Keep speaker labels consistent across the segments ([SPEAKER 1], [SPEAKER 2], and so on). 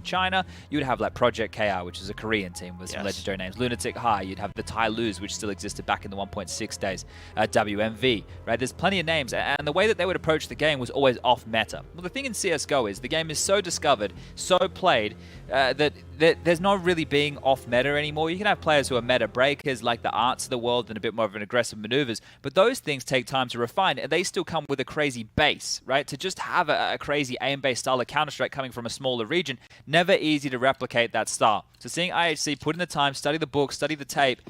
[SPEAKER 1] China. You would have like Project KR, which is a Korean team with some legendary names. Lunatic High. You'd have the Tai Lus, which still existed back in the 1.6 days. WMV, right? There's plenty of names, and the way that they would approach the game was always off meta. Well, the thing in CSGO is the game is so discovered, so played, that there's not really being off meta anymore. You can have players who are meta breakers, like the Arts of the world, and a bit more of an aggressive maneuvers, but those things take time to refine, and they still come with a crazy base, right? To just have a crazy aim-based style of Counter-Strike coming from a smaller region, never easy to replicate that style. So seeing IHC put in the time, study the book, study the tape,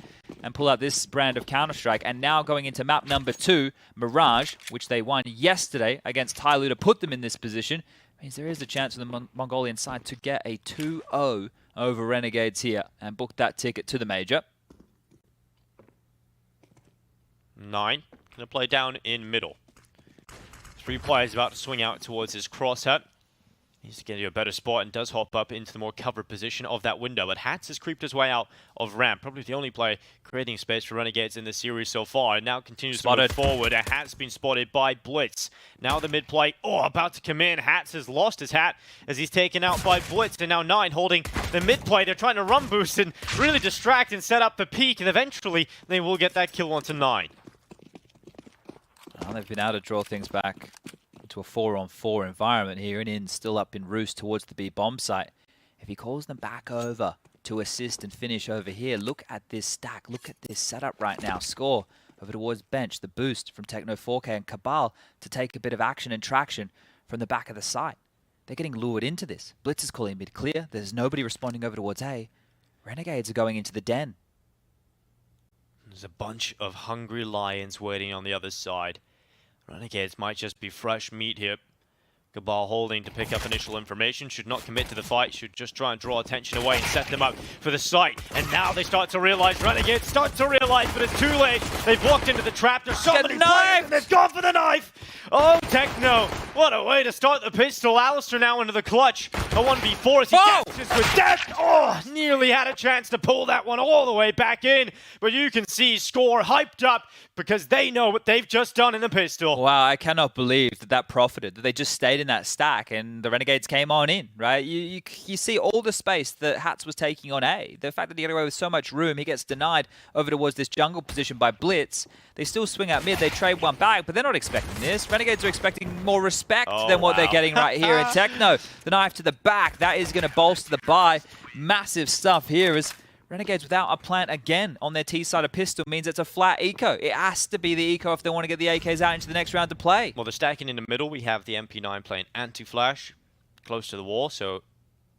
[SPEAKER 1] and pull out this brand of Counter-Strike, and now going into map number 2, Mirage, which they won yesterday against Tyloo to put them in this position, means there is a chance for the Mongolian side to get a 2-0 over Renegades here and book that ticket to the major.
[SPEAKER 2] 9 gonna play down in middle. 3 players about to swing out towards his crosshair. He's to get a better spot and does hop up into the more covered position of that window. But Hats has creeped his way out of ramp. Probably the only player creating space for Renegades in this series so far. And now continues to move forward. And Hats been spotted by Blitz. Now the mid play. Oh, about to come in. Hats has lost his hat as he's taken out by Blitz. And now 9 holding the mid play. They're trying to run boost and really distract and set up the peak. And eventually they will get that kill onto 9.
[SPEAKER 1] Well, they've been able to draw things back to a 4-on-4 environment here, and in still up in roost towards the B bomb site. If he calls them back over to assist and finish over here, look at this stack, look at this setup right now. Score over towards bench, the boost from Techno 4K and Cabal to take a bit of action and traction from the back of the site. They're getting lured into this. Blitz is calling mid clear. There's nobody responding over towards A. Renegades are going into the den.
[SPEAKER 2] There's a bunch of hungry lions waiting on the other side. Renegades might just be fresh meat here. Cabal holding to pick up initial information. Should not commit to the fight. Should just try and draw attention away and set them up for the site. And now they start to realize. Renegades start to realize, but it's too late. They've walked into the trap. There's so many players, and they've gone for the knife. Oh, Techno. What a way to start the pistol. Alistair now into the clutch. A 1v4 as he dashes with death. Oh, nearly had a chance to pull that one all the way back in. But you can see Score hyped up because they know what they've just done in the pistol.
[SPEAKER 1] Wow, I cannot believe that profited, that they just stayed in that stack and the Renegades came on in, right? You see all the space that Hats was taking on A. The fact that he got away with so much room, he gets denied over towards this jungle position by Blitz. They still swing out mid, they trade one back, but they're not expecting this. Renegades are expecting more respect than what they're getting right here in Techno. The knife to the back, that is going to bolster the buy. Massive stuff here as Renegades without a plant again on their T side of pistol means it's a flat eco. It has to be the eco if they want to get the AKs out into the next round to play.
[SPEAKER 2] Well, they're stacking in the middle. We have the MP9 playing anti-flash close to the wall, so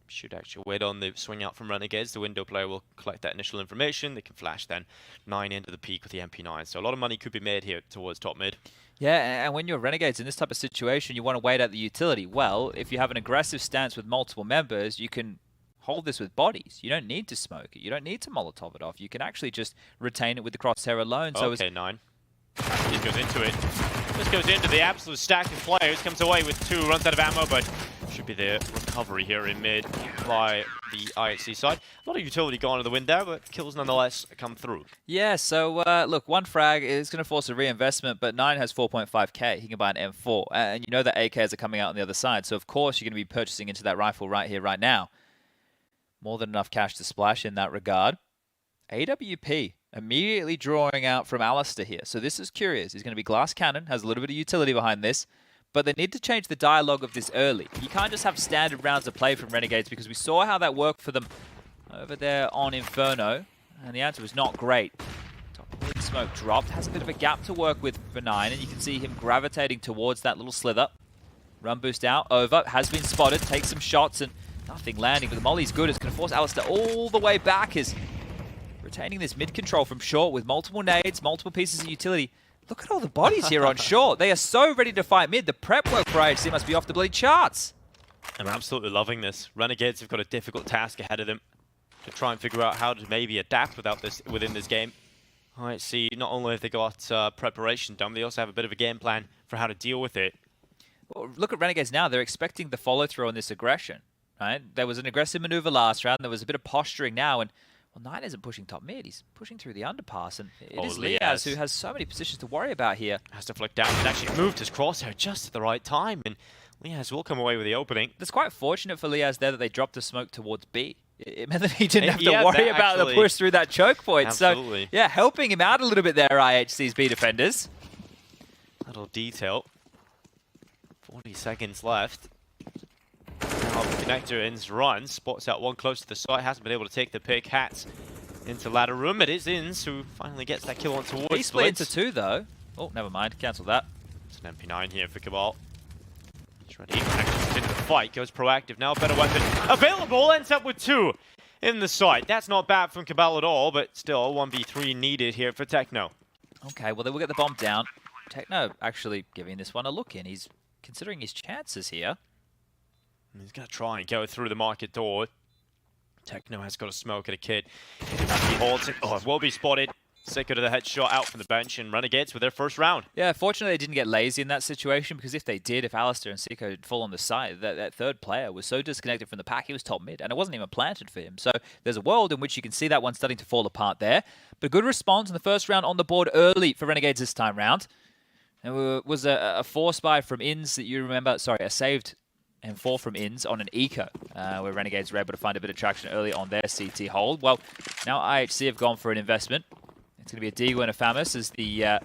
[SPEAKER 2] should actually wait on the swing out from Renegades. The window player will collect that initial information. They can flash then 9 into the peak with the MP9. So a lot of money could be made here towards top mid.
[SPEAKER 1] Yeah, and when you're Renegades in this type of situation, you want to wait out the utility. Well, if you have an aggressive stance with multiple members, you can hold this with bodies. You don't need to smoke it. You don't need to Molotov it off. You can actually just retain it with the crosshair alone. So
[SPEAKER 2] okay, 9. Just goes into it. Just goes into the absolute stack of players. Comes away with 2, runs out of ammo, but should be the recovery here in mid by the IHC side. A lot of utility gone to the wind there, but kills nonetheless come through.
[SPEAKER 1] Yeah, so look, 1 frag is going to force a reinvestment, but 9 has 4.5k. He can buy an M4, and you know that AKs are coming out on the other side. So of course you're going to be purchasing into that rifle right here, right now. More than enough cash to splash in that regard. AWP immediately drawing out from Alistair here. So this is curious. He's going to be glass cannon, has a little bit of utility behind this, but they need to change the dialogue of this early. You can't just have standard rounds of play from Renegades because we saw how that worked for them over there on Inferno, and the answer was not great. Top mid smoke dropped, has a bit of a gap to work with for 9, and you can see him gravitating towards that little slither. Run boost out, over, has been spotted, takes some shots, and nothing landing, but the molly's good. It's going to force Alistair all the way back. Is retaining this mid control from short with multiple nades, multiple pieces of utility. Look at all the bodies here on short. They are so ready to fight mid. The prep work for IHC must be off the bloody charts.
[SPEAKER 2] I'm absolutely loving this. Renegades have got a difficult task ahead of them to try and figure out how to maybe adapt within this game. IHC, not only have they got preparation done, they also have a bit of a game plan for how to deal with it.
[SPEAKER 1] Well, look at Renegades now. They're expecting the follow-through on this aggression. Right? There was an aggressive maneuver last round. There was a bit of posturing now, and well, 9 isn't pushing top mid. He's pushing through the underpass, and it is Liaz who has so many positions to worry about here.
[SPEAKER 2] Has to flick down and actually moved his crosshair just at the right time, and Liaz will come away with the opening.
[SPEAKER 1] It's quite fortunate for Liaz there that they dropped the smoke towards B. It meant that he didn't have to
[SPEAKER 2] Yeah,
[SPEAKER 1] worry
[SPEAKER 2] that
[SPEAKER 1] about the
[SPEAKER 2] actually-
[SPEAKER 1] push through that choke point.
[SPEAKER 2] Absolutely.
[SPEAKER 1] So, yeah, helping him out a little bit there, IHC's B defenders.
[SPEAKER 2] Little detail. 40 seconds left. Now the connector ends run, spots out one close to the site, hasn't been able to take the pick. Hats into ladder room. It is Inns who finally gets that kill on towards
[SPEAKER 1] He split
[SPEAKER 2] Blitz.
[SPEAKER 1] into two, though. Oh, never mind. Cancel that.
[SPEAKER 2] It's an MP9 here for Cabal. He's ready. Actually into the fight. Goes proactive now. Better weapon available. Ends up with two in the site. That's not bad from Cabal at all, but still 1v3 needed here for Techno.
[SPEAKER 1] Okay, well, they will get the bomb down. Techno actually giving this one a look in. He's considering his chances here.
[SPEAKER 2] He's going to try and go through the market door. Techno has got a smoke at a kid. He holds it. Oh, will be spotted. Sicker to the headshot out from the bench, and Renegades with their first round.
[SPEAKER 1] Yeah, fortunately they didn't get lazy in that situation, because if they did, if Alistair and Siko had fall on the side, that third player was so disconnected from the pack, he was top mid, and it wasn't even planted for him. So there's a world in which you can see that one starting to fall apart there. But good response in the first round on the board early for Renegades this time round. It was a force buy from Inns that you remember, sorry, a saved M4 from Inns on an eco, where Renegades were able to find a bit of traction early on their CT hold. Well, now IHC have gone for an investment. It's going to be a Digo and a Famus as the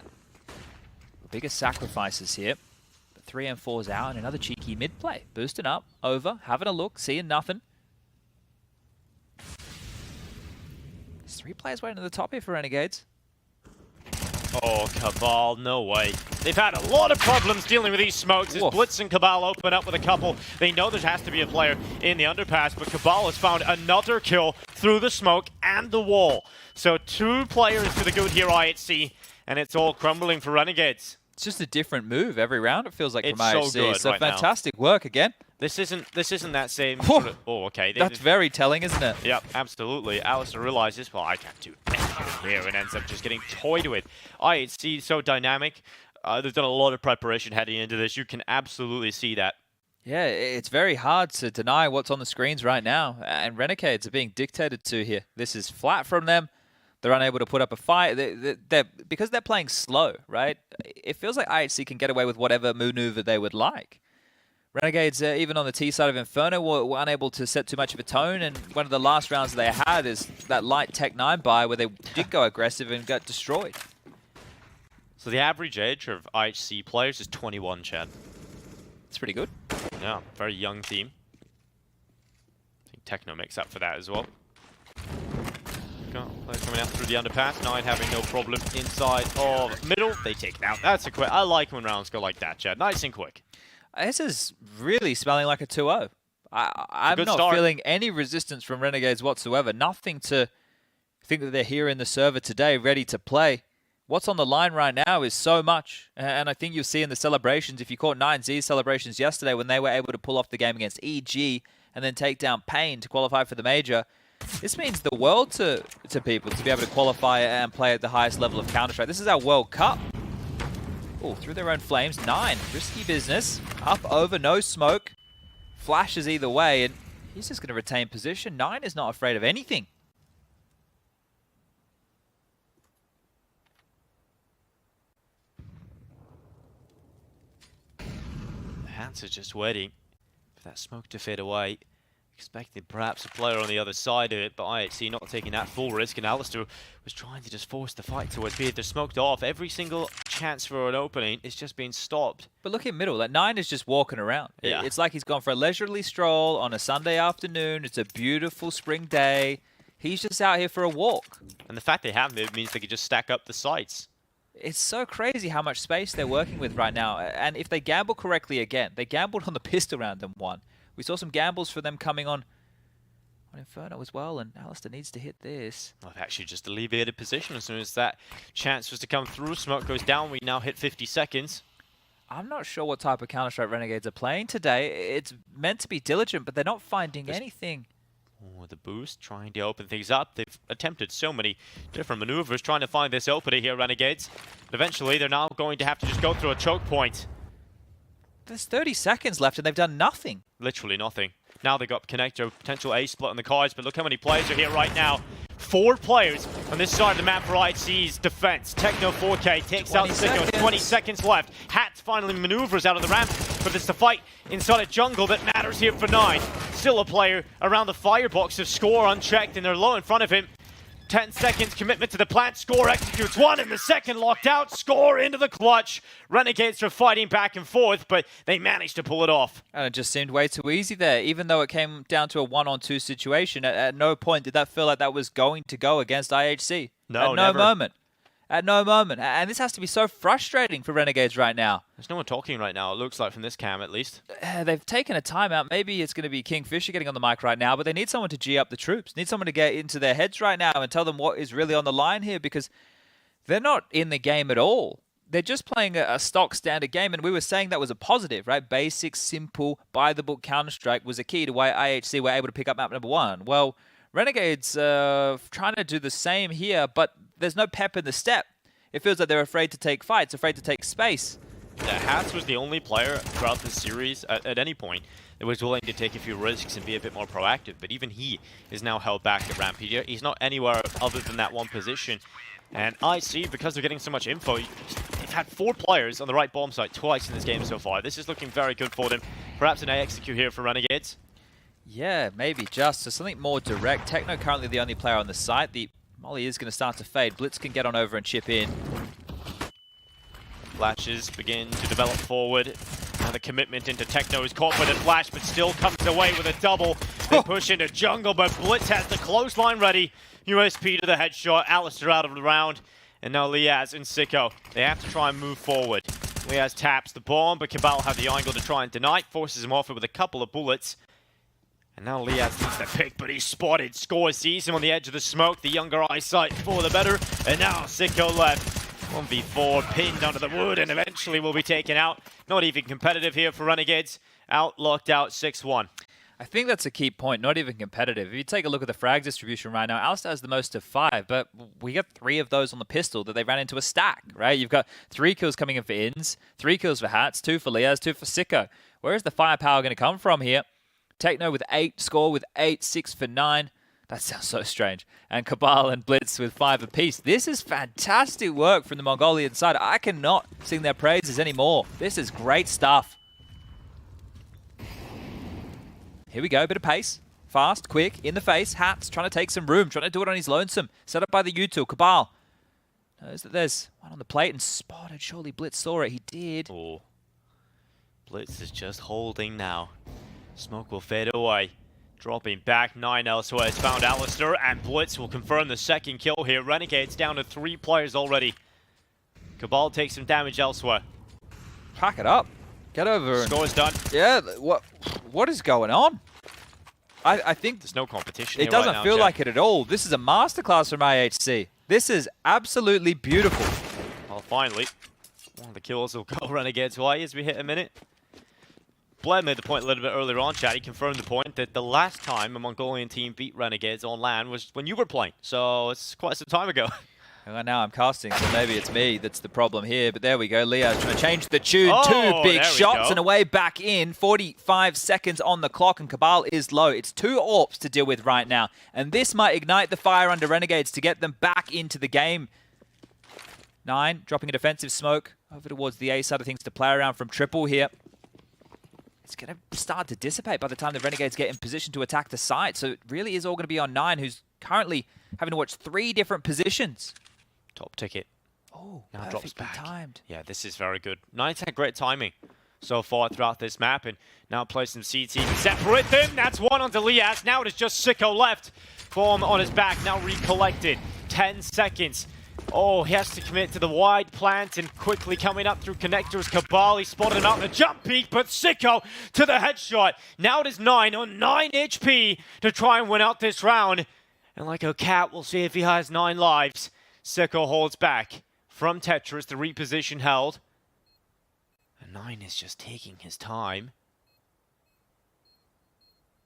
[SPEAKER 1] biggest sacrifices here. But 3 M4's out and another cheeky mid play. Boosting up, over, having a look, seeing nothing. There's 3 players waiting at the top here for Renegades.
[SPEAKER 2] Oh, Cabal, no way. They've had a lot of problems dealing with these smokes. As
[SPEAKER 1] Woof.
[SPEAKER 2] Blitz and Cabal open up with a couple, they know there has to be a player in the underpass, but Cabal has found another kill through the smoke and the wall. So 2 players to the good here, IHC, and it's all crumbling for Renegades.
[SPEAKER 1] It's just a different move every round, it feels like,
[SPEAKER 2] It's
[SPEAKER 1] from IHC.
[SPEAKER 2] so good right now.
[SPEAKER 1] Fantastic work again.
[SPEAKER 2] This isn't that same
[SPEAKER 1] Whew.
[SPEAKER 2] sort of, oh, okay.
[SPEAKER 1] That's very telling, isn't it?
[SPEAKER 2] Yep, absolutely. Alistair realizes, well, I can't do anything here, and ends up just getting toyed with. IHC so dynamic. They've done a lot of preparation heading into this. You can absolutely see that.
[SPEAKER 1] Yeah, it's very hard to deny what's on the screens right now. And Renegades are being dictated to here. This is flat from them. They're unable to put up a fight. Because they're playing slow, right? It feels like IHC can get away with whatever maneuver they would like. Renegades, even on the T side of Inferno, were unable to set too much of a tone. And one of the last rounds they had is that light Tech 9 buy where they did go aggressive and got destroyed.
[SPEAKER 2] So the average age of IHC players is 21, Chad.
[SPEAKER 1] It's pretty good.
[SPEAKER 2] Yeah, very young team. I think Techno makes up for that as well. Got players coming out through the underpass. 9 having no problem inside of middle. They take it out. That's a quick. I like when rounds go like that, Chad. Nice and quick.
[SPEAKER 1] This is really smelling like a 2-0. I'm
[SPEAKER 2] good
[SPEAKER 1] not
[SPEAKER 2] start.
[SPEAKER 1] feeling any resistance from Renegades whatsoever. Nothing to think that they're here in the server today, ready to play. What's on the line right now is so much. And I think you'll see in the celebrations, if you caught 9Z's celebrations yesterday when they were able to pull off the game against EG and then take down Pain to qualify for the major, this means the world to people to be able to qualify and play at the highest level of Counter-Strike. This is our World Cup. Oh, through their own flames. 9, risky business. Up, over, no smoke. Flashes either way, and he's just going to retain position. 9 is not afraid of anything.
[SPEAKER 2] The Hats are just waiting for that smoke to fade away. Expecting perhaps a player on the other side of it, but IHC not taking that full risk, and Alistair was trying to just force the fight towards B. They're smoked off. Every single chance for an opening is just being stopped.
[SPEAKER 1] But look in middle, that 9 is just walking around.
[SPEAKER 2] Yeah.
[SPEAKER 1] It's like he's gone for a leisurely stroll on a Sunday afternoon. It's a beautiful spring day. He's just out here for a walk.
[SPEAKER 2] And the fact they have it means they could just stack up the sites.
[SPEAKER 1] It's so crazy how much space they're working with right now. And if they gamble correctly again, they gambled on the pistol round and won. We saw some gambles for them coming on Inferno as well, and Alistair needs to hit this.
[SPEAKER 2] I've actually just alleviated position as soon as that chance was to come through. Smoke goes down. We now hit 50 seconds.
[SPEAKER 1] I'm not sure what type of Counter-Strike Renegades are playing today. It's meant to be diligent, but they're not finding anything.
[SPEAKER 2] Oh, the boost, trying to open things up. They've attempted so many different maneuvers trying to find this opening here, Renegades. But eventually, they're now going to have to just go through a choke point.
[SPEAKER 1] There's 30 seconds left, and they've done nothing.
[SPEAKER 2] Literally nothing. Now they've got connector, potential A split on the cards, but look how many players are here right now. 4 players on this side of the map for IHC's defense. Techno 4K takes out Sicko. 20 seconds left. Hats finally maneuvers out of the ramp. but it's the fight inside a jungle that matters here for 9. Still a player around the firebox of Score unchecked, and they're low in front of him. 10 seconds commitment to the plant. Score executes one, and the second locked out. Score into the clutch. Renegades are fighting back and forth, but they managed to pull it off.
[SPEAKER 1] And it just seemed way too easy there. Even though it came down to a 1-on-2 situation, at no point did that feel like that was going to go against IHC.
[SPEAKER 2] No,
[SPEAKER 1] at
[SPEAKER 2] never.
[SPEAKER 1] no moment. At no moment. And this has to be so frustrating for Renegades right now.
[SPEAKER 2] There's no one talking right now, it looks like, from this cam at least.
[SPEAKER 1] They've taken a timeout. Maybe it's going to be Kingfisher getting on the mic right now, but they need someone to G up the troops. Need someone to get into their heads right now and tell them what is really on the line here, because they're not in the game at all. They're just playing a stock standard game, and we were saying that was a positive, right? Basic, simple, by-the-book Counter-Strike was a key to why IHC were able to pick up map number 1. Well, Renegades trying to do the same here, but there's no pep in the step. It feels like they're afraid to take fights, afraid to take space.
[SPEAKER 2] Yeah, Hats was the only player throughout this series at any point that was willing to take a few risks and be a bit more proactive, but even he is now held back at Rampage. He's not anywhere other than that one position. And IHC, because they're getting so much info, they've had 4 players on the right bomb site twice in this game so far. This is looking very good for them. Perhaps an execute here for Renegades.
[SPEAKER 1] Yeah, maybe just. So something more direct. Techno currently the only player on the site. The Molly is going to start to fade. Blitz can get on over and chip in.
[SPEAKER 2] Flashes begin to develop forward. Now the commitment into Techno is caught by the flash, but still comes away with a double. They push into jungle, but Blitz has the clothesline ready. USP to the headshot. Alistair out of the round. And now Liaz and Sicko. They have to try and move forward. Liaz taps the bomb, but Cabal have the angle to try and deny. Forces him off it with a couple of bullets. And now Liaz needs the pick, but he's spotted. Score sees him on the edge of the smoke. The younger eyesight for the better. And now Sicko left. 1v4 pinned under the wood and eventually will be taken out. Not even competitive here for Renegades. Out, locked out, 6-1.
[SPEAKER 1] I think that's a key point, not even competitive. If you take a look at the frag distribution right now, Alistair has the most of 5, but we got 3 of those on the pistol that they ran into a stack, right? You've got 3 kills coming in for Ins, 3 kills for Hats, 2 for Liaz, 2 for Sicko. Where is the firepower going to come from here? Techno with 8, Score with 8, 6 for 9. That sounds so strange. And Cabal and Blitz with 5 apiece. This is fantastic work from the Mongolian side. I cannot sing their praises anymore. This is great stuff. Here we go, bit of pace. Fast, quick, in the face. Hats trying to take some room, trying to do it on his lonesome. Set up by the U2. Cabal knows that there's one on the plate and spotted. Surely Blitz saw it. He did.
[SPEAKER 2] Oh. Blitz is just holding now. Smoke will fade away. Dropping back, 9 elsewhere. It's found Alistair, and Blitz will confirm the second kill here. Renegades down to 3 players already. Cabal takes some damage elsewhere.
[SPEAKER 1] Pack it up. Get over.
[SPEAKER 2] Score's done.
[SPEAKER 1] Yeah, what is going on? I think
[SPEAKER 2] there's no competition.
[SPEAKER 1] It doesn't feel like it at all. This is a masterclass from IHC. This is absolutely beautiful.
[SPEAKER 2] Well, finally, one of the kills will go Renegades' way as we hit a minute. Blair made the point a little bit earlier on, chat. He confirmed the point that the last time a Mongolian team beat Renegades on LAN was when you were playing. So it's quite some time ago.
[SPEAKER 1] Well, now I'm casting, so maybe it's me that's the problem here. But there we go. Liaz trying to change the tune.
[SPEAKER 2] Oh,
[SPEAKER 1] 2 big shots and away back in. 45 seconds on the clock, and Cabal is low. It's 2 AWPs to deal with right now. And this might ignite the fire under Renegades to get them back into the game. 9 dropping a defensive smoke over towards the A side of things to play around from triple here. It's going to start to dissipate by the time the Renegades get in position to attack the site. So it really is all going to be on 9, who's currently having to watch 3 different positions.
[SPEAKER 2] Top ticket.
[SPEAKER 1] Oh,
[SPEAKER 2] now drops back.
[SPEAKER 1] Timed.
[SPEAKER 2] Yeah, this is very good. 9's had great timing so far throughout this map, and now plays some CT to separate them. That's 1 onto Liaz. Now it is just Sicko left. Bomb on his back, now recollected. 10 seconds. Oh, he has to commit to the wide plant and quickly coming up through connectors. Cabal, he spotted him out in the jump peak, but Sicko to the headshot. Now it is 9 on 9 HP to try and win out this round. And like a cat, we'll see if he has 9 lives. Sicko holds back from Tetris, the reposition held. And 9 is just taking his time.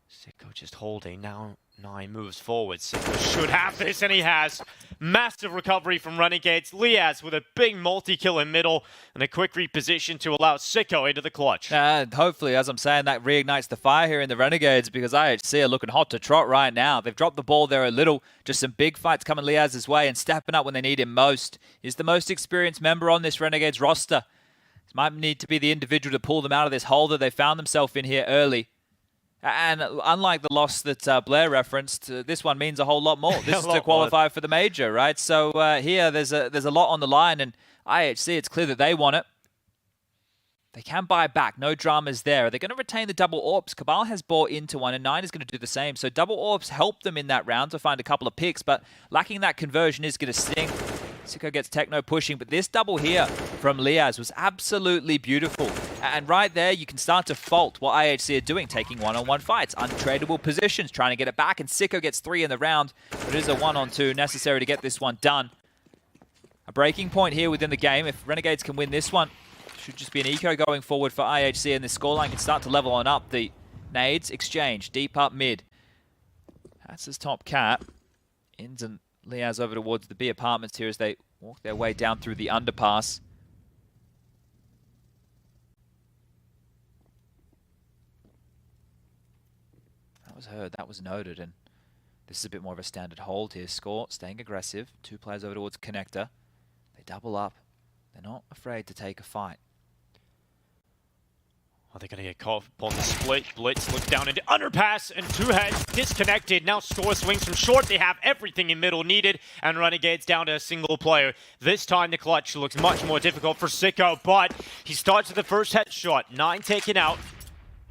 [SPEAKER 2] Sicko just holding. Now 9 moves forward. Sicko should have this, and he has. Massive recovery from Renegades. Liaz with a big multi-kill in middle and a quick reposition to allow Sicko into the clutch.
[SPEAKER 1] And hopefully, as I'm saying, that reignites the fire here in the Renegades, because IHC are looking hot to trot right now. They've dropped the ball there a little. Just some big fights coming Liaz's way and stepping up when they need him most. He's the most experienced member on this Renegades roster. This might need to be the individual to pull them out of this hole that they found themselves in here early. And unlike the loss that Blair referenced, this one means a whole lot more. This is to qualify for the major, right? So here, there's a lot on the line, and IHC, it's clear that they want it. They can buy back. No dramas there. Are they going to retain the double AWPs? Cabal has bought into one, and 9 is going to do the same. So double AWPs help them in that round to find a couple of picks, but lacking that conversion is going to sting. Sicko gets Techno pushing, but this double here from Liaz was absolutely beautiful. And right there, you can start to fault what IHC are doing, taking one-on-one fights, untradeable positions, trying to get it back, and Sicko gets 3 in the round, but it is a 1-on-2 necessary to get this one done. A breaking point here within the game. If Renegades can win this one, should just be an eco going forward for IHC, and this scoreline can start to level on up. The nades exchange deep up mid. That's his top cat. Ins and Liaz over towards the B apartments here as they walk their way down through the underpass. That was heard, that was noted, and this is a bit more of a standard hold here. Score, staying aggressive. 2 players over towards connector. They double up. They're not afraid to take a fight.
[SPEAKER 2] Are they going to get caught upon the split? Blitz look down into underpass, and 2 heads disconnected. Now Score swings from short. They have everything in middle needed, and Renegades down to a single player. This time the clutch looks much more difficult for Sicko, but he starts with the first headshot. 9 taken out.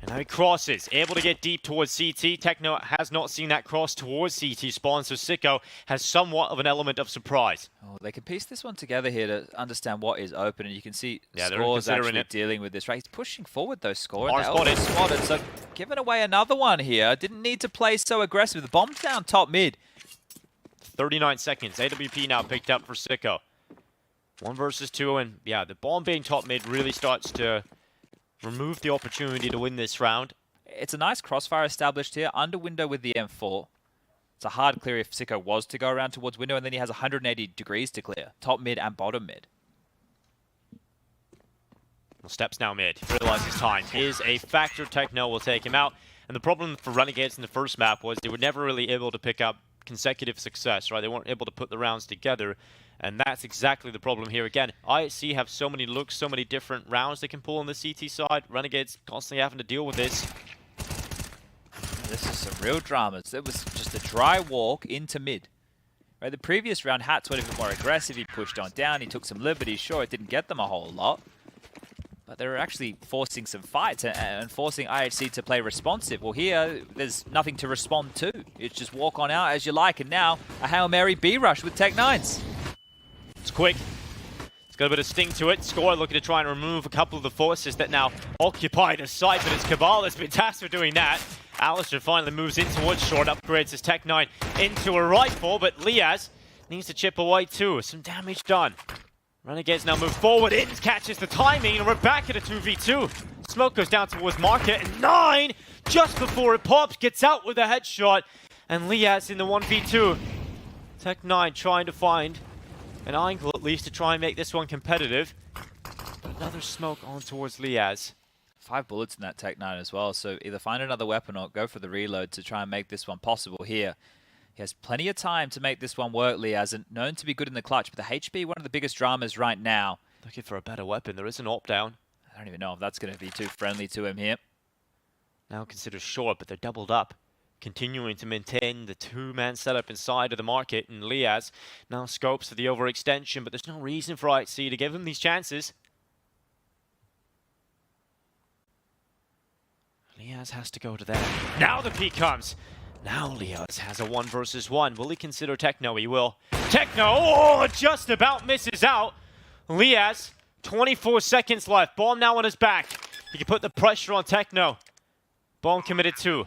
[SPEAKER 2] And now he crosses, able to get deep towards CT. Techno has not seen that cross towards CT spawn, so Sicko has somewhat of an element of surprise.
[SPEAKER 1] Oh, they can piece this one together here to understand what is open, and you can see
[SPEAKER 2] yeah,
[SPEAKER 1] Score's actually dealing with this, right? He's pushing forward though, Score.
[SPEAKER 2] Are spotted.
[SPEAKER 1] Spotted, so giving away another one here. Didn't need to play so aggressive. The bomb's down top mid.
[SPEAKER 2] 39 seconds. AWP now picked up for Sicko. 1 versus 2, and yeah, the bomb being top mid really starts to remove the opportunity to win this round.
[SPEAKER 1] It's a nice crossfire established here. Under window with the M4. It's a hard clear if Sicko was to go around towards window, and then he has 180 degrees to clear. Top mid and bottom mid.
[SPEAKER 2] Well, steps now mid. Realizes time is a factor. Techno will take him out. And the problem for Renegades in the first map was they were never really able to pick up consecutive success, right? They weren't able to put the rounds together. And that's exactly the problem here again. IHC have so many looks, so many different rounds they can pull on the CT side. Renegades constantly having to deal with this.
[SPEAKER 1] This is some real dramas. It was just a dry walk into mid. Right, the previous round, Hats went a bit more aggressive. He pushed on down. He took some liberties. Sure, it didn't get them a whole lot. But they were actually forcing some fights and forcing IHC to play responsive. Well, here, there's nothing to respond to. It's just walk on out as you like. And now, a Hail Mary B rush with Tech 9s.
[SPEAKER 2] It's quick. It's got a bit of sting to it. Score looking to try and remove a couple of the forces that now occupy the site, but it's Cabal that's been tasked with doing that. Alistair finally moves in towards short, upgrades his Tech 9 into a rifle, but Liaz needs to chip away too. Some damage done. Renegades now move forward. In catches the timing, and we're back at a 2v2. Smoke goes down towards Market, and 9, just before it pops, gets out with a headshot, and Liaz in the 1v2. Tech 9 trying to find an angle at least to try and make this one competitive. But another smoke on towards Liaz.
[SPEAKER 1] 5 bullets in that Tech 9 as well, so either find another weapon or go for the reload to try and make this one possible here. He has plenty of time to make this one work, Liaz, and known to be good in the clutch, but the HB, one of the biggest dramas right now.
[SPEAKER 2] Looking for a better weapon. There is an AWP down.
[SPEAKER 1] I don't even know if that's going to be too friendly to him here.
[SPEAKER 2] Now considered short, but they're doubled up. Continuing to maintain the 2-man setup inside of the Market, and Liaz now scopes for the overextension, but there's no reason for IHC to give him these chances. Liaz has to go to there. Now the peak comes. Now Liaz has a 1 versus 1. Will he consider Techno? He will. Techno, oh, just about misses out. Liaz, 24 seconds left. Bomb now on his back. He can put the pressure on Techno. Bomb committed too.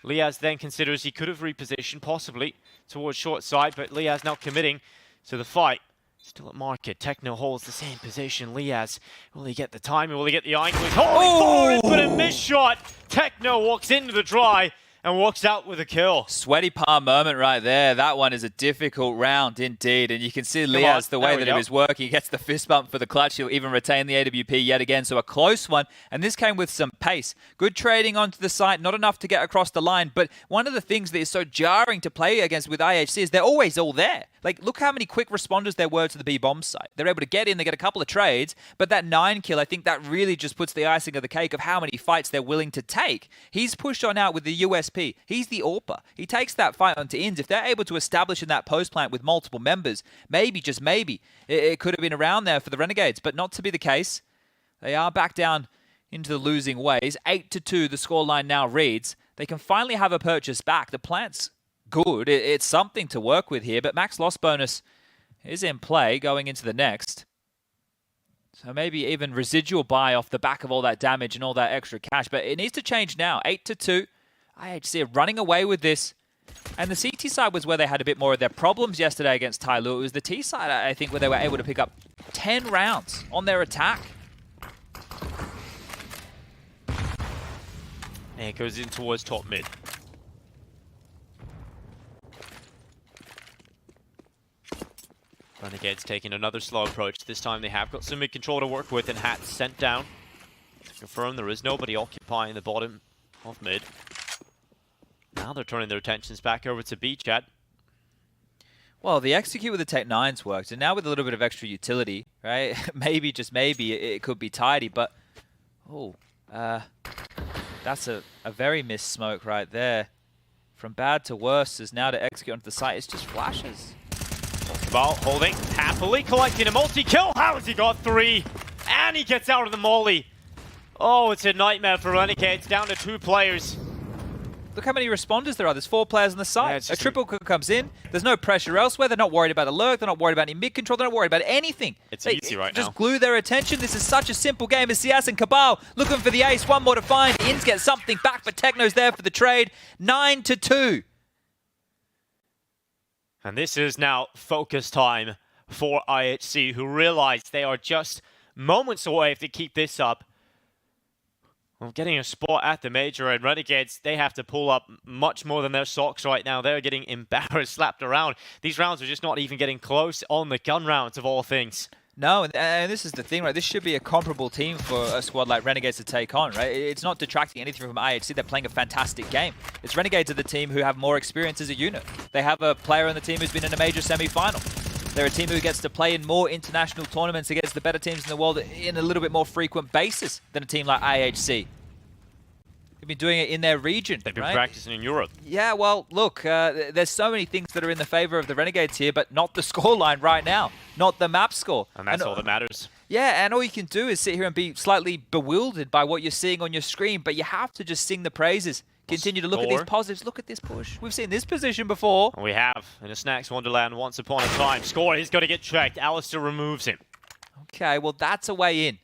[SPEAKER 2] Liaz then considers he could have repositioned, possibly, towards short side, but Liaz now committing to the fight. Still at Market. Techno holds the same position. Liaz, will he get the timing? Will he get the angle? He's holding forward, but a missed shot. Techno walks into the dry and walks out with a kill.
[SPEAKER 1] Sweaty palm moment right there. That one is a difficult round indeed. And you can see Liaz, the way that he was working. He gets the fist bump for the clutch. He'll even retain the AWP yet again. So a close one. And this came with some pace. Good trading onto the site. Not enough to get across the line. But one of the things that is so jarring to play against with IHC is they're always all there. Like, look how many quick responders there were to the B-bomb site. They're able to get in, they get a couple of trades, but that 9 kill, I think that really just puts the icing of the cake of how many fights they're willing to take. He's pushed on out with the USP. He's the AWPer. He takes that fight onto ins. If they're able to establish in that post plant with multiple members, maybe, just maybe, it could have been around there for the Renegades, but not to be the case. They are back down into the losing ways. 8-2, the scoreline now reads. They can finally have a purchase back. The plant's good. It's something to work with here, but max loss bonus is in play going into the next. So maybe even residual buy off the back of all that damage and all that extra cash, but it needs to change now. 8-2. IHC are running away with this. And the CT side was where they had a bit more of their problems yesterday against Tyloo. It was the T side, I think, where they were able to pick up 10 rounds on their attack.
[SPEAKER 2] And it goes in towards top mid. Renegades taking another slow approach. This time they have got some mid control to work with, and Hat's sent down. To confirm there is nobody occupying the bottom of mid. Now they're turning their attentions back over to B, Chad.
[SPEAKER 1] Well, the execute with the Tech 9s worked, and now with a little bit of extra utility, right? Maybe, just maybe, it could be tidy, but... Oh, that's a very missed smoke right there. From bad to worse is now to execute onto the site. It's just flashes.
[SPEAKER 2] Well, holding, happily collecting a multi-kill. How has he got 3? And he gets out of the molly. Oh, it's a nightmare for Renegades, down to 2 players.
[SPEAKER 1] Look how many responders there are. There's 4 players on the site.
[SPEAKER 2] Yeah,
[SPEAKER 1] a triple comes in. There's no pressure elsewhere. They're not worried about a lurk. They're not worried about any mid-control. They're not worried about anything.
[SPEAKER 2] It's easy right now.
[SPEAKER 1] Just glue their attention. This is such a simple game as CS and Cabal looking for the ace. One more to find. Ins get something back, but Techno's there for the trade. 9-2.
[SPEAKER 2] And this is now focus time for IHC, who realize they are just moments away if they keep this up. Well, getting a spot at the major, and Renegades, they have to pull up much more than their socks right now. They're getting embarrassed, slapped around. These rounds are just not even getting close on the gun rounds of all things.
[SPEAKER 1] No, and this is the thing, right? This should be a comparable team for a squad like Renegades to take on, right? It's not detracting anything from IHC. They're playing a fantastic game. It's Renegades are the team who have more experience as a unit. They have a player on the team who's been in a major semi-final. They're a team who gets to play in more international tournaments against the better teams in the world in a little bit more frequent basis than a team like IHC. They've been doing it in their region.
[SPEAKER 2] They've been
[SPEAKER 1] right?
[SPEAKER 2] practicing in Europe.
[SPEAKER 1] Yeah, well, look, there's so many things that are in the favor of the Renegades here, but not the scoreline right now, not the map score.
[SPEAKER 2] And that's all that matters.
[SPEAKER 1] Yeah, and all you can do is sit here and be slightly bewildered by what you're seeing on your screen, but you have to just sing the praises. Continue to look at these positives. Look at this push. We've seen this position before.
[SPEAKER 2] We have in a Snacks Wonderland once upon a time. Score, he's got to get checked. Alistair removes him.
[SPEAKER 1] Okay, well, that's a way in.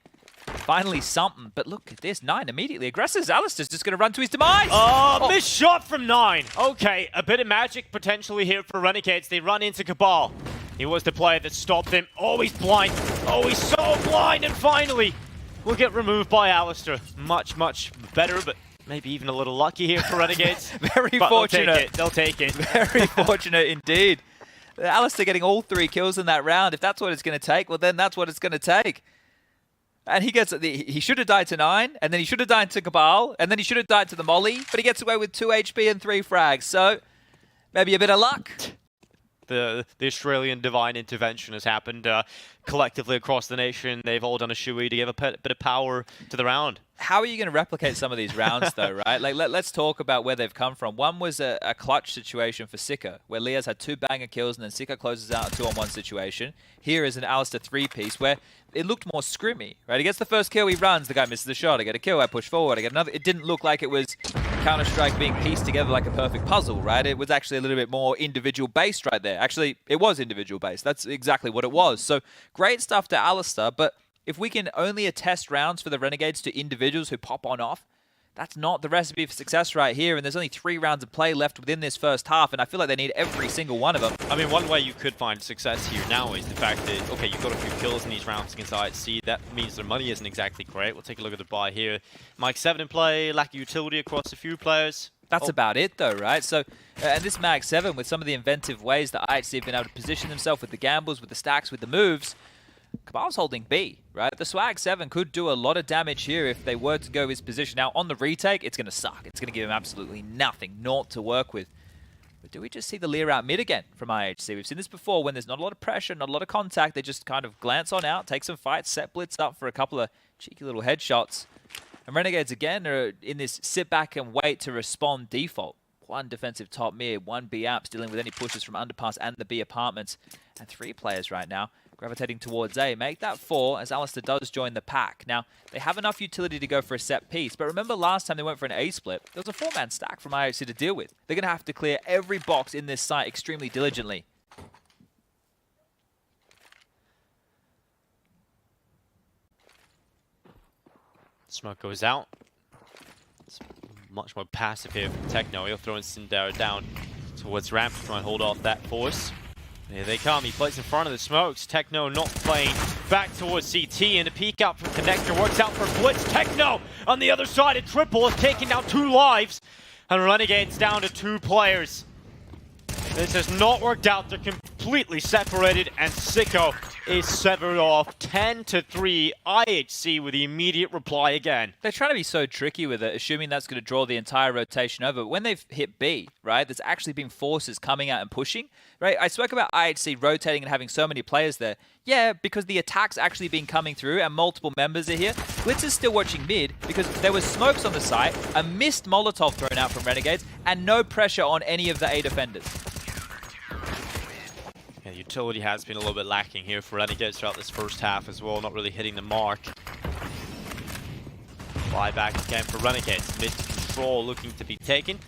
[SPEAKER 1] Finally something, but look at this. 9 immediately aggressive. Alistair's just going to run to his demise.
[SPEAKER 2] Oh, missed shot from 9. Okay, a bit of magic potentially here for Renegades. They run into Cabal. He was the player that stopped him. Oh, he's blind. Oh, he's so blind, and finally will get removed by Alistair. Much, much better, but maybe even a little lucky here for Renegades.
[SPEAKER 1] Very fortunate.
[SPEAKER 2] They'll take it.
[SPEAKER 1] Very fortunate indeed. Alistair getting all 3 kills in that round. If that's what it's going to take, well, then that's what it's going to take. And he should have died to 9, and then he should have died to Cabal, and then he should have died to the Molly, but he gets away with 2 HP and 3 frags, so maybe a bit of luck.
[SPEAKER 2] The Australian divine intervention has happened collectively across the nation. They've all done a shoey to give a bit of power to the round.
[SPEAKER 1] How are you going to replicate some of these rounds, though, right? Like, let's talk about where they've come from. One was a clutch situation for Sika, where Leah's had 2 banger kills, and then Sika closes out a 2-on-1 situation. Here is an Alistair 3-piece, where it looked more scrimmy, right? He gets the first kill, he runs, the guy misses the shot. I get a kill, I push forward, I get another. It didn't look like it was Counter-Strike being pieced together like a perfect puzzle, right? It was actually a little bit more individual-based right there. Actually, it was individual-based. That's exactly what it was. So, great stuff to Alistair, but if we can only attest rounds for the Renegades to individuals who pop on off, that's not the recipe for success right here, and there's only 3 rounds of play left within this first half, and I feel like they need every single one of them.
[SPEAKER 2] I mean, one way you could find success here now is the fact that, okay, you've got a few kills in these rounds against IHC. That means their money isn't exactly great. We'll take a look at the buy here. Mike 7 in play, lack of utility across a few players.
[SPEAKER 1] That's about it, though, right? So, and this Mag 7, with some of the inventive ways that IHC have been able to position themselves with the gambles, with the stacks, with the moves, Cabal's holding B, right? The Swag 7 could do a lot of damage here if they were to go his position. Now, on the retake, it's going to suck. It's going to give him absolutely nothing, naught to work with. But do we just see the Lear out mid again from IHC? We've seen this before when there's not a lot of pressure, not a lot of contact. They just kind of glance on out, take some fights, set Blitz up for a couple of cheeky little headshots. And Renegades, again, are in this sit back and wait to respond default. One defensive top mid, one B apps dealing with any pushes from Underpass and the B apartments. And 3 players right now gravitating towards A. Make that 4 as Alistair does join the pack. Now, they have enough utility to go for a set piece, but remember last time they went for an A split, there was a 4-man stack from IHC to deal with. They're going to have to clear every box in this site extremely diligently.
[SPEAKER 2] Smoke goes out. It's much more passive here from Techno. He'll throw Sindera down towards ramp to try and hold off that force. Here they come. He plays in front of the smokes. Techno not playing back towards CT, and a peek out from Connector works out for Blitz. Techno on the other side of Triple is taking down 2 lives, and Renegades down to 2 players. This has not worked out. They're completely separated, and Sicko is severed off 10-3. IHC with the immediate reply again.
[SPEAKER 1] They're trying to be so tricky with it, assuming that's going to draw the entire rotation over. But when they've hit B, right, there's actually been forces coming out and pushing, right? I spoke about IHC rotating and having so many players there. Yeah, because the attack's actually been coming through and multiple members are here. Blitz is still watching mid because there was smokes on the site, a missed Molotov thrown out from Renegades, and no pressure on any of the A defenders.
[SPEAKER 2] Yeah, utility has been a little bit lacking here for Renegades throughout this first half as well, not really hitting the mark. Fly back again for Renegades. Mid control looking to be taken.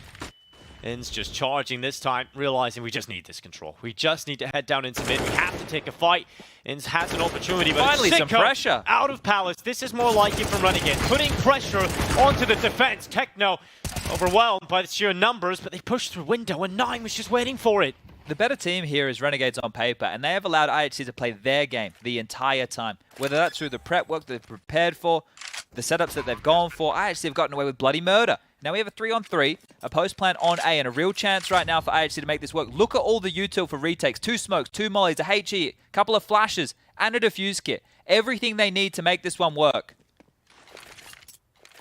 [SPEAKER 2] In's just charging this time, realizing we just need this control. We just need to head down into mid. We have to take a fight. In's has an opportunity, but
[SPEAKER 1] finally some pressure
[SPEAKER 2] out of Palace. This is more like it from Renegades, putting pressure onto the defense. Techno overwhelmed by the sheer numbers, but they pushed through window, and 9 was just waiting for it.
[SPEAKER 1] The better team here is Renegades on paper, and they have allowed IHC to play their game the entire time. Whether that's through the prep work they've prepared for, the setups that they've gone for, IHC have gotten away with bloody murder. Now we have a 3-on-3, a post plant on A, and a real chance right now for IHC to make this work. Look at all the util for retakes. 2 smokes, 2 mollies, a HE, a couple of flashes, and a defuse kit. Everything they need to make this one work.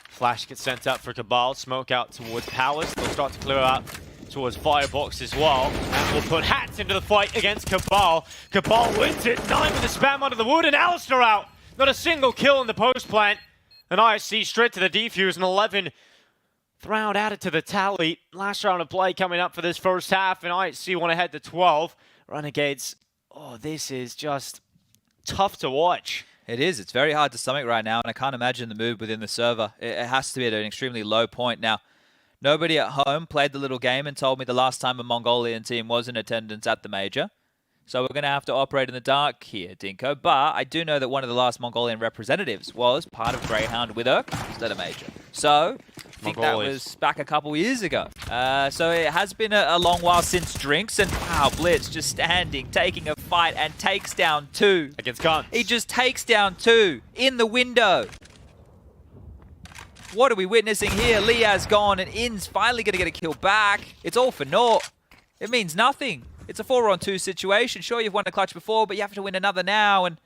[SPEAKER 2] Flash gets sent up for Cabal. Smoke out towards Palace. They'll start to clear out towards Firebox as well. And we'll put Hats into the fight against Cabal. Cabal wins it. 9 with the spam under the wood, and Alistair out. Not a single kill in the post plant. And IHC straight to the defuse, and 11 round added to the tally. Last round of play coming up for this first half, and IHC want to head to 12. Renegades, oh, this is just tough to watch.
[SPEAKER 1] It is. It's very hard to stomach right now, and I can't imagine the mood within the server. It has to be at an extremely low point. Now, nobody at home played the little game and told me the last time a Mongolian team was in attendance at the major. So we're going to have to operate in the dark here, Dinko. But I do know that one of the last Mongolian representatives was part of Greyhound with Urk at a major. So I think that was back a couple years ago. So it has been a long while since drinks. And wow, Blitz just standing, taking a fight, and takes down 2.
[SPEAKER 2] Against guns.
[SPEAKER 1] He just takes down 2 in the window. What are we witnessing here? Liaz gone, and In's finally going to get a kill back. It's all for naught. It means nothing. It's a 4-on-2 situation. Sure, you've won a clutch before, but you have to win another now. And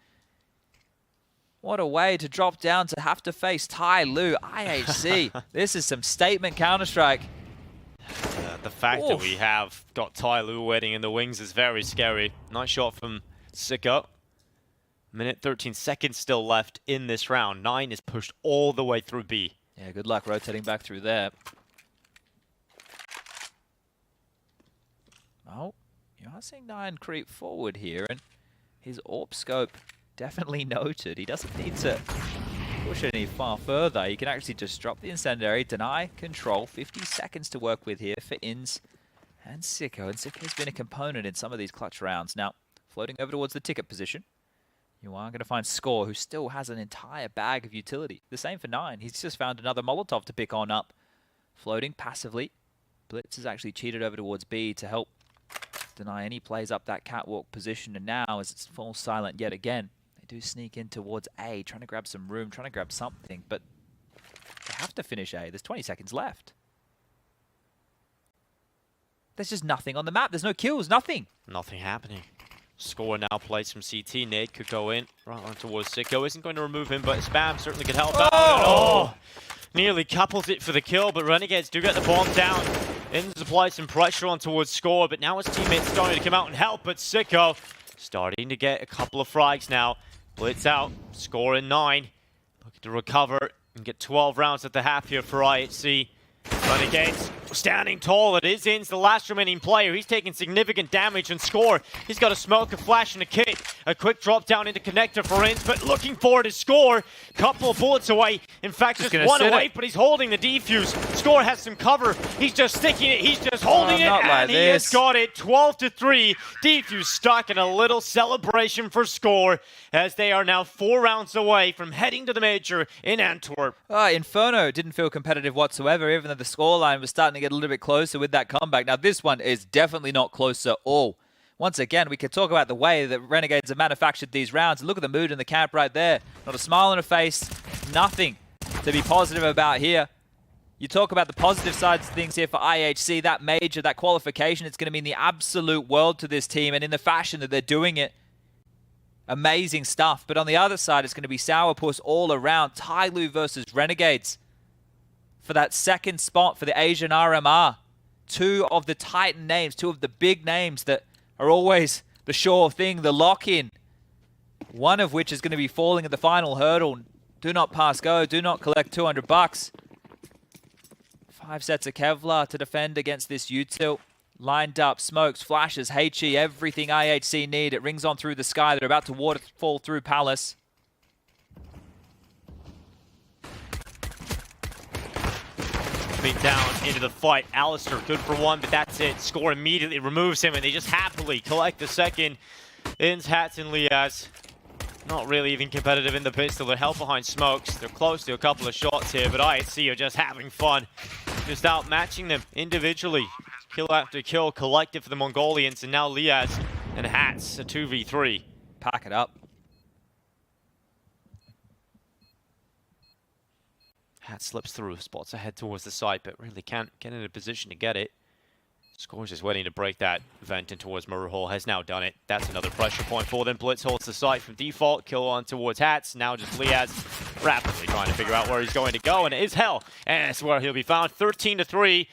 [SPEAKER 1] what a way to drop down to have to face Tai Lu. IHC. This is some statement Counter-Strike.
[SPEAKER 2] The fact that we have got Tai Lu waiting in the wings is very scary. Nice shot from Sicko. Minute 13 seconds still left in this round. 9 is pushed all the way through B.
[SPEAKER 1] Yeah, good luck rotating back through there. Oh, you are seeing 9 creep forward here, and his AWP scope definitely noted. He doesn't need to push any far further. He can actually just drop the incendiary, deny control. 50 seconds to work with here for Inns and Sicko. And Sicko's been a component in some of these clutch rounds. Now, floating over towards the ticket position, you are going to find Score, who still has an entire bag of utility. The same for 9. He's just found another Molotov to pick on up. Floating passively. Blitz has actually cheated over towards B to help deny any plays up that catwalk position. And now, as it's falls silent yet again, they do sneak in towards A, trying to grab some room, trying to grab something. But they have to finish A. There's 20 seconds left. There's just nothing on the map. There's no kills, nothing.
[SPEAKER 2] Nothing happening. Score now plays from CT. Nade could go in right on towards Sicko. Isn't going to remove him, but Spam certainly could help out. Oh! Nearly couples it for the kill, but Renegades do get the bomb down. In to apply some pressure on towards Score, but now his teammates starting to come out and help, but Sicko starting to get a couple of frags now. Blitz out, Score in 9. Looking to recover and get 12 rounds at the half here for IHC. Renegades standing tall. It is Inns, the last remaining player. He's taking significant damage and Score. He's got a smoke, a flash, and a kit. A quick drop down into connector for Inns, but looking forward to Score. Couple of bullets away. In fact, just one away, but he's holding the defuse. Score has some cover. He's just sticking it. He's just holding it, and he has got it. 12-3. Defuse stuck in a little celebration for Score as they are now 4 rounds away from heading to the major in Antwerp.
[SPEAKER 1] Inferno didn't feel competitive whatsoever, even though the scoreline was starting to get a little bit closer with that comeback. Now, this one is definitely not close at all. Once again, we could talk about the way that Renegades have manufactured these rounds. Look at the mood in the camp right there. Not a smile on her face. Nothing to be positive about here. You talk about the positive sides of things here for IHC. That major, that qualification, it's going to mean the absolute world to this team. And in the fashion that they're doing it, amazing stuff. But on the other side, it's going to be sourpuss all around. Tyloo versus Renegades for that second spot for the Asian RMR. Two of the Titan names, two of the big names that are always the sure thing, the lock-in. One of which is going to be falling at the final hurdle. Do not pass go. Do not collect $200. 5 sets of Kevlar to defend against this util. Lined up, smokes, flashes, HE, everything IHC need. It rings on through the sky. They're about to waterfall through Palace.
[SPEAKER 2] Down into the fight. Alistair good for 1, but that's it. Score immediately removes him, and they just happily collect the second. Inns, Hats, and Liaz. Not really even competitive in the pistol. They're held behind smokes. They're close to a couple of shots here, but IHC are just having fun. Just outmatching them individually. Kill after kill collected for the Mongolians, and now Liaz and Hats, a 2v3.
[SPEAKER 1] Pack it up.
[SPEAKER 2] Hat slips through, spots ahead towards the side, but really can't get in a position to get it. Score's just waiting to break that vent in towards Mirror Hall, has now done it. That's another pressure point for them. Blitz holds the site from default, kill on towards Hats. Now just Liaz rapidly trying to figure out where he's going to go, and it is Hell. And that's where he'll be found, 13-3.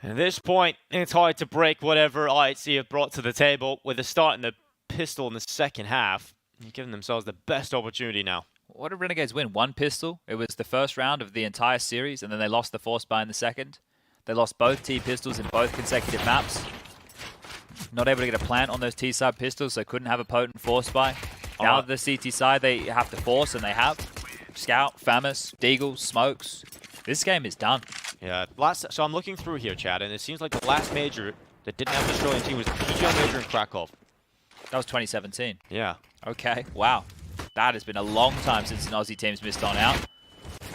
[SPEAKER 2] At this point, it's hard to break whatever IHC have brought to the table with a start in the pistol in the second half. They're giving themselves the best opportunity now.
[SPEAKER 1] What did Renegades win? 1 pistol. It was the first round of the entire series, and then they lost the force buy in the second. They lost both T pistols in both consecutive maps. Not able to get a plant on those T side pistols, so couldn't have a potent force buy. Now the CT side, they have to force, and they have. Scout, Famus, Deagle, Smokes. This game is done.
[SPEAKER 2] Yeah, so I'm looking through here, Chad, and it seems like the last major that didn't have an Australian team was the PGL major in Krakow.
[SPEAKER 1] That was 2017.
[SPEAKER 2] Yeah.
[SPEAKER 1] Okay, wow. That has been a long time since an Aussie team's missed on out.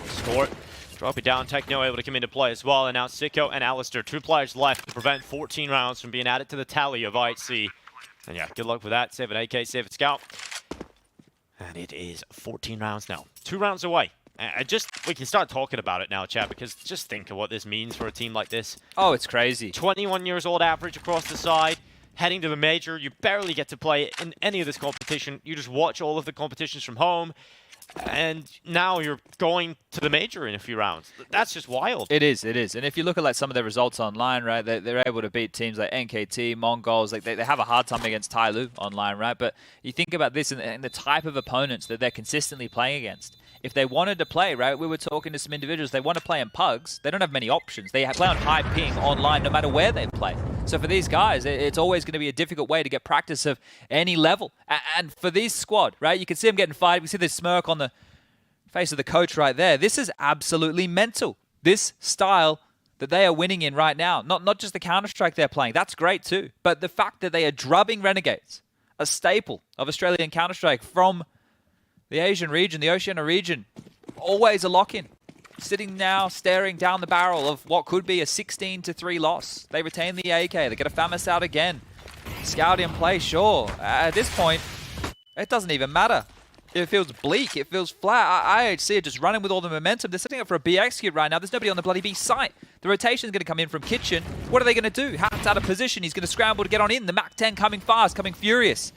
[SPEAKER 2] Score. Drop it down. Techno able to come into play as well. And now Sicko and Alistair, 2 players left to prevent 14 rounds from being added to the tally of IHC. And yeah, good luck with that. Save an AK, save a Scout. And it is 14 rounds now. 2 rounds away. We can start talking about it now, Chad, because just think of what this means for a team like this.
[SPEAKER 1] Oh, it's crazy.
[SPEAKER 2] 21 years old average across the side. Heading to the major, you barely get to play in any of this competition. You just watch all of the competitions from home. And now you're going to the major in a few rounds. That's just wild.
[SPEAKER 1] It is, it is. And if you look at like some of their results online, right, they're able to beat teams like NKT, Mongols. Like they have a hard time against Tyloo online, right? But you think about this and the type of opponents that they're consistently playing against. If they wanted to play, right, we were talking to some individuals, they want to play in pugs. They don't have many options. They play on high ping online no matter where they play. So for these guys, it's always going to be a difficult way to get practice of any level. And for this squad, right, you can see them getting fired. We see this smirk on the face of the coach right there. This is absolutely mental. This style that they are winning in right now, not just the Counter-Strike they're playing, that's great too, but the fact that they are drubbing Renegades, a staple of Australian Counter-Strike from the Asian region, the Oceania region, always a lock-in. Sitting now, staring down the barrel of what could be a 16-3 loss. They retain the AK. They get a Famus out again. Scout in play, sure. At this point, it doesn't even matter. It feels bleak. It feels flat. IHC are just running with all the momentum. They're setting up for a B execute right now. There's nobody on the bloody B site. The rotation is going to come in from Kitchen. What are they going to do? Hat's out of position. He's going to scramble to get on in. The MAC-10 coming fast, coming furious.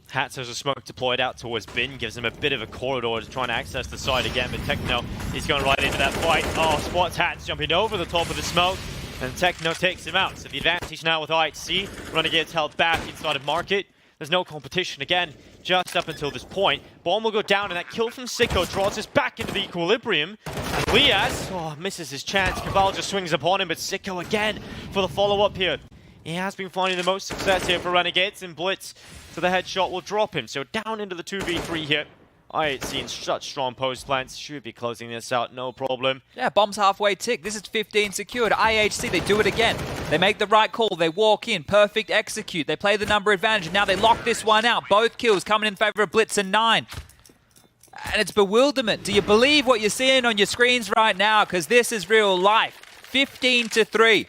[SPEAKER 2] Hats has a smoke deployed out towards Bin, gives him a bit of a corridor to try and access the side again, but Techno is going right into that fight. Oh, spots Hats jumping over the top of the smoke. And Techno takes him out. So the advantage now with IHC. Renegades held back inside of Market. There's no competition again, just up until this point. Bomb will go down, and that kill from Sicko draws us back into the equilibrium. And Liaz misses his chance. Cabal just swings upon him, but Sicko again for the follow-up here. He has been finding the most success here for Renegades, and Blitz to the headshot will drop him. So down into the 2v3 here. IHC in such strong post plants, should be closing this out, no problem.
[SPEAKER 1] Yeah, bomb's halfway tick. This is 15 secured. IHC, they do it again. They make the right call. They walk in. Perfect execute. They play the number advantage. And now they lock this one out. Both kills coming in favor of Blitz and 9. And it's bewilderment. Do you believe what you're seeing on your screens right now? Because this is real life. 15-3.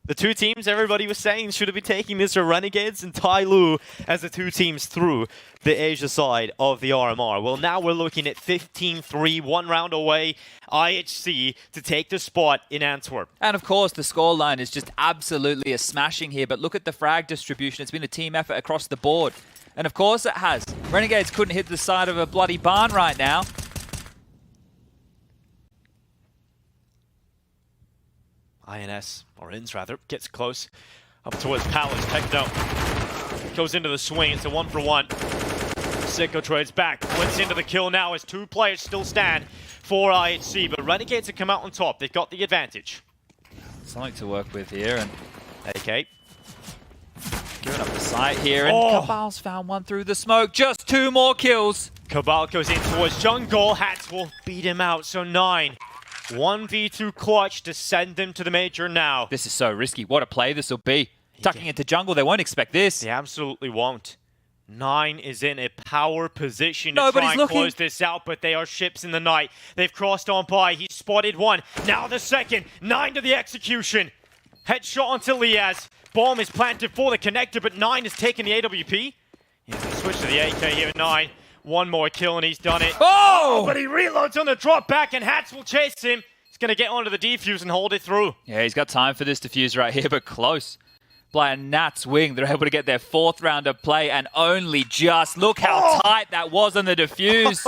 [SPEAKER 2] The two teams everybody was saying should have been taking this are Renegades and Tai Lu as the two teams through the Asia side of the RMR. Well, now we're looking at 15-3, 1 round away, IHC to take the spot in Antwerp.
[SPEAKER 1] And of course, the scoreline is just absolutely a smashing here. But look at the frag distribution. It's been a team effort across the board. And of course it has. Renegades couldn't hit the side of a bloody barn right now.
[SPEAKER 2] INS, or INS rather, gets close up towards Palace. Techno goes into the swing. It's a 1-for-1. Sicko trades back. Blitz into the kill now as 2 players still stand for IHC, but Renegades have come out on top. They've got the advantage.
[SPEAKER 1] Something to work with here. And
[SPEAKER 2] AK
[SPEAKER 1] giving up the site here, and Cabal's found one through the smoke. Just 2 more kills.
[SPEAKER 2] Cabal goes in towards jungle. Hats will beat him out, so 9. 1v2 clutch to send them to the major now.
[SPEAKER 1] This is so risky. What a play this will be. Tucking into jungle, they won't expect this.
[SPEAKER 2] They absolutely won't. 9 is in a power position to try and close this out, but they are ships in the night. They've crossed on by. He's spotted 1. Now the second. 9 to the execution. Headshot onto Liaz. Bomb is planted for the connector, but 9 has taken the AWP. Yeah, they switch to the AK here at 9. 1 more kill and he's done it.
[SPEAKER 1] Oh!
[SPEAKER 2] But he reloads on the drop back and Hats will chase him. He's going to get onto the defuse and hold it through.
[SPEAKER 1] Yeah, he's got time for this defuse right here, but close. By a Nats wing, they're able to get their 4th round of play and only just. Look how tight that was on the defuse.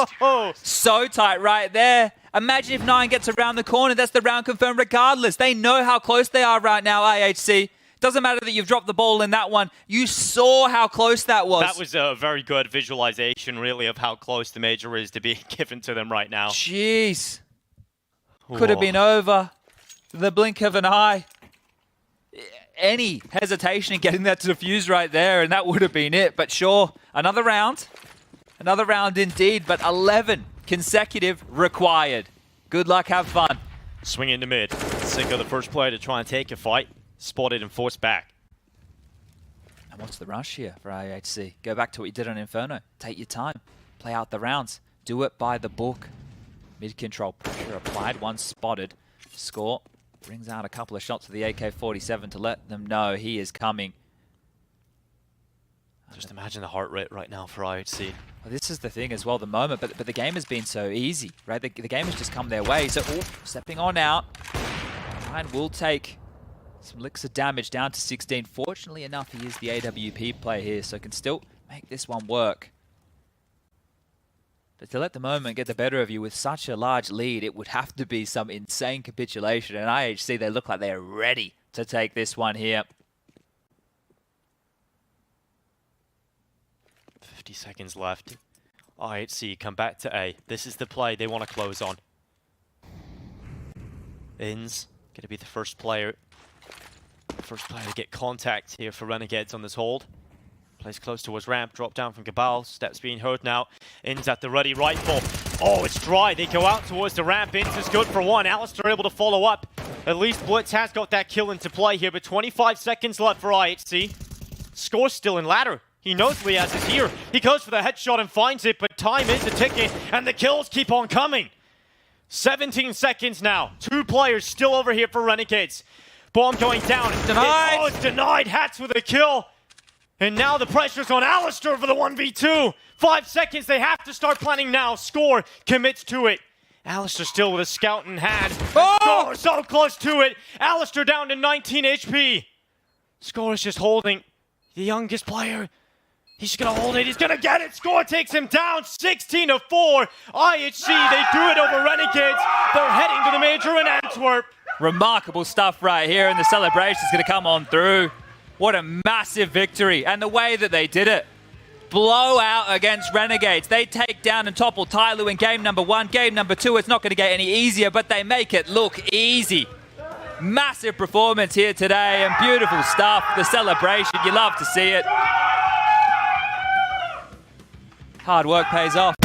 [SPEAKER 1] So tight right there. Imagine if 9 gets around the corner. That's the round confirmed regardless. They know how close they are right now, IHC. Doesn't matter that you've dropped the ball in that one. You saw how close that was.
[SPEAKER 2] That was a very good visualization, really, of how close the major is to be given to them right now.
[SPEAKER 1] Jeez. Could have been over. The blink of an eye. Any hesitation in getting that to defuse right there, and that would have been it. But sure, another round. Another round indeed, but 11 consecutive required. Good luck, have fun.
[SPEAKER 2] Swing into mid. Sicko, the first player to try and take a fight. Spotted and forced back.
[SPEAKER 1] And what's the rush here for IHC? Go back to what you did on Inferno. Take your time. Play out the rounds. Do it by the book. Mid-control pressure applied. 1 spotted. Score. Brings out a couple of shots to the AK-47 to let them know he is coming.
[SPEAKER 2] Just imagine the heart rate right now for IHC.
[SPEAKER 1] Well, this is the thing as well, the moment. But the game has been so easy, right? The game has just come their way. So, stepping on out. Ryan will take some licks of damage down to 16. Fortunately enough, he is the AWP player here, so can still make this one work. But to let the moment get the better of you with such a large lead, it would have to be some insane capitulation. And IHC, they look like they're ready to take this one here.
[SPEAKER 2] 50 seconds left. IHC come back to A. This is the play they want to close on. Ins going to be the first player to get contact here for Renegades on this hold. Plays close towards ramp, drop down from Cabal. Steps being heard now. Ins at the ready rifle. Oh, it's dry. They go out towards the ramp. Ins is good for 1. Alistair able to follow up. At least Blitz has got that kill into play here, but 25 seconds left for IHC. Score's still in ladder. He knows Liaz is here. He goes for the headshot and finds it, but time is a ticking, and the kills keep on coming. 17 seconds now. 2 players still over here for Renegades. Bomb going down.
[SPEAKER 1] Denied.
[SPEAKER 2] Oh, it's denied. Hats with a kill. And now the pressure's on Alistair for the 1v2. 5 seconds. They have to start planning now. Score commits to it. Alistair still with a scout in hand. Score so close to it. Alistair down to 19 HP. Score is just holding. The youngest player. He's going to hold it. He's going to get it. Score takes him down. 16-4. IHC, they do it over Renegades. They're heading to the major in Antwerp.
[SPEAKER 1] Remarkable stuff right here, and the celebration's going to come on through. What a massive victory, and the way that they did it. Blowout against Renegades. They take down and topple Tyloo in game number 1. Game number 2, it's not going to get any easier, but they make it look easy. Massive performance here today, and beautiful stuff. The celebration, you love to see it. Hard work pays off.